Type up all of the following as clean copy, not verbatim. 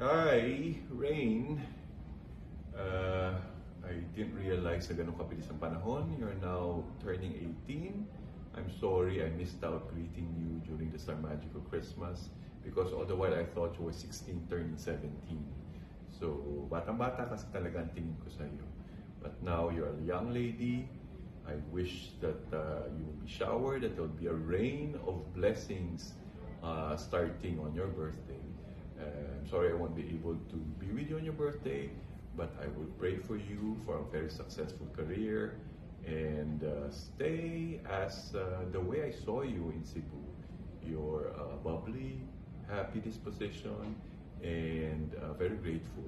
Hi, Rain. I didn't realize na ganun kabilis ang panahon. You're now turning 18. I'm sorry I missed out greeting you during the Star Magical Christmas because all the while I thought you were 16 turning 17. So, batang-bata kasi talaga ang tingin ko sa iyo. But now you're a young lady. I wish that you will be showered, that there will be a rain of blessings starting on your birthday. I'm sorry I won't be able to be with you on your birthday, but I will pray for you for a very successful career and stay as the way I saw you in Cebu. You're bubbly, happy disposition, and very grateful.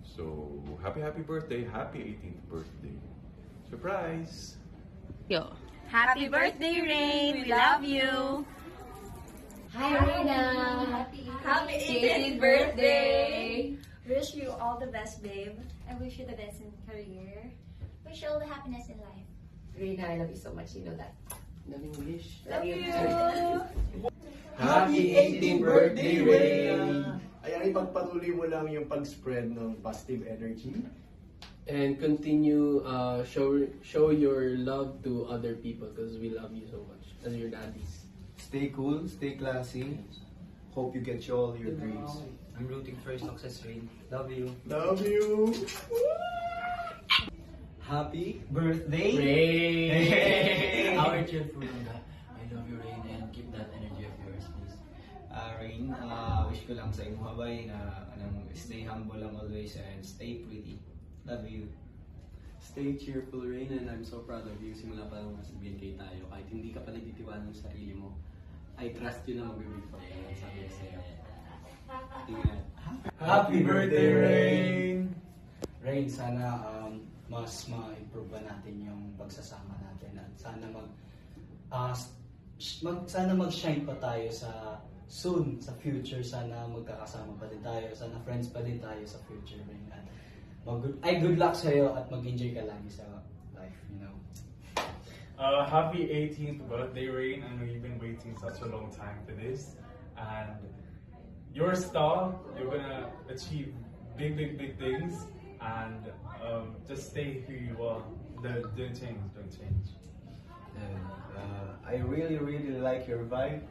So, happy birthday, happy 18th birthday. Surprise! Yo. Happy birthday, Rain! We love you! Hi, Reina! Happy 18th birthday! Wish you all the best, babe. I wish you the best in career. Wish you all the happiness in life. Reina, I love you so much. You know that. Love you, wish. Love you! Happy 18th birthday, Ray! Ayan, ipagpatuloy mo lang yung pag-spread ng positive energy. And continue show your love to other people because we love you so much as your daddies. Stay cool, stay classy. Hope you get all your dreams. I'm rooting for your success, Rain. Love you. Love you! Happy birthday, Rain! Our cheerful I love you, Rain, and keep that energy of yours, please. Rain, wish ko lang sa imo habay na stay humble lang always and stay pretty. Love you. Stay cheerful, Rain, and I'm so proud of you. Simula pa lang nasa BNK tayo. Kahit hindi ka pa nagtitiwala ng sarili mo, I trust you na mag-big for you. Sabi ko sa'yo. Ingat. Happy birthday, Rain! Rain, sana mas ma-improve pa natin yung pagsasama natin at sana sana mag-shine pa tayo sa soon, sa future. Sana magkakasama pa din tayo, sana friends pa din tayo sa future, Rain. At good luck sa'yo at mag-enjoy ka lagi sa life, you know. Happy 18th birthday, Rain. I know you've been waiting such a long time for this. And you're a star. You're gonna achieve big things. And just stay who you are. Don't change. I really like your vibe.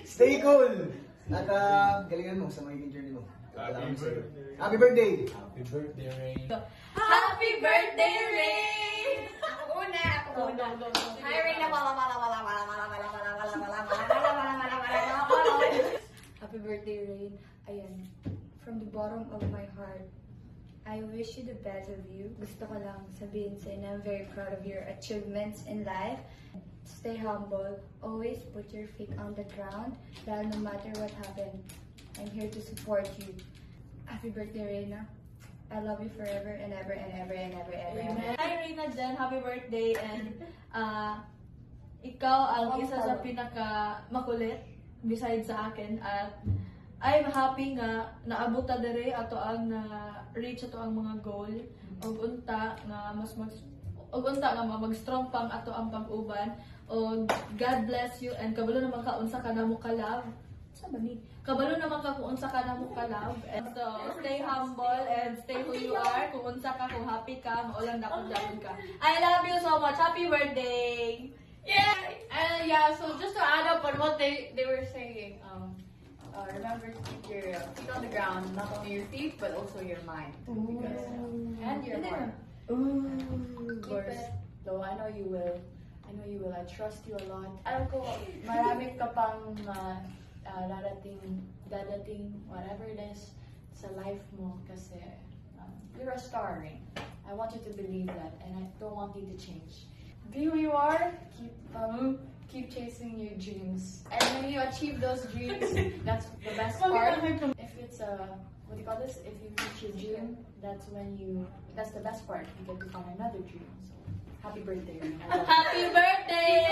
Stay cool! At galingan mo sa magiging journey mo. Happy birthday! Happy birthday, Rain! Happy birthday, Rain! Ako una! Hi, Rain! Happy birthday, Rain. Ayan, from the bottom of my heart, I wish you the best of you. Gusto ko lang sabihin sa'yo na I'm very proud of your achievements in life. Stay humble. Always put your feet on the ground. Dahil no matter what happens, I'm here to support you. Happy birthday, Reina. I love you forever and ever and ever and ever and ever. Hi, Reina Jen! Happy birthday! And ikaw ang isa sa pinaka-makulit besides sa akin. At I'm happy nga naabot ta dere ato ang reach ato ang mga goal ug unta nga mag-strong pang ato ang pag-uban. O God bless you and kabalo naman ka unsa ka namo ka love. Sa ba ni? Kabalo naman ka kung unsa ka namo ka love. And so stay humble and stay who you are. Kung unsa ka, kung happy ka, maulang dakot ka. I love you so much. Happy birthday. Yeah! And yeah, so just to add up on what they were saying, remember to keep your feet on the ground, not only your feet, but also your mind. Because, and your heart. Of course, though I know you will. I trust you a lot. Alam ko, marami ka pang dadating, whatever it is, sa life mo kasi you're a star, Rain. I want you to believe that and I don't want you to change. Be who you are, keep chasing your dreams. And when you achieve those dreams, that's the best part. If it's what do you call this? If you reach your dream, that's the best part. You get to find another dream. So, happy birthday, Rain. Happy birthday!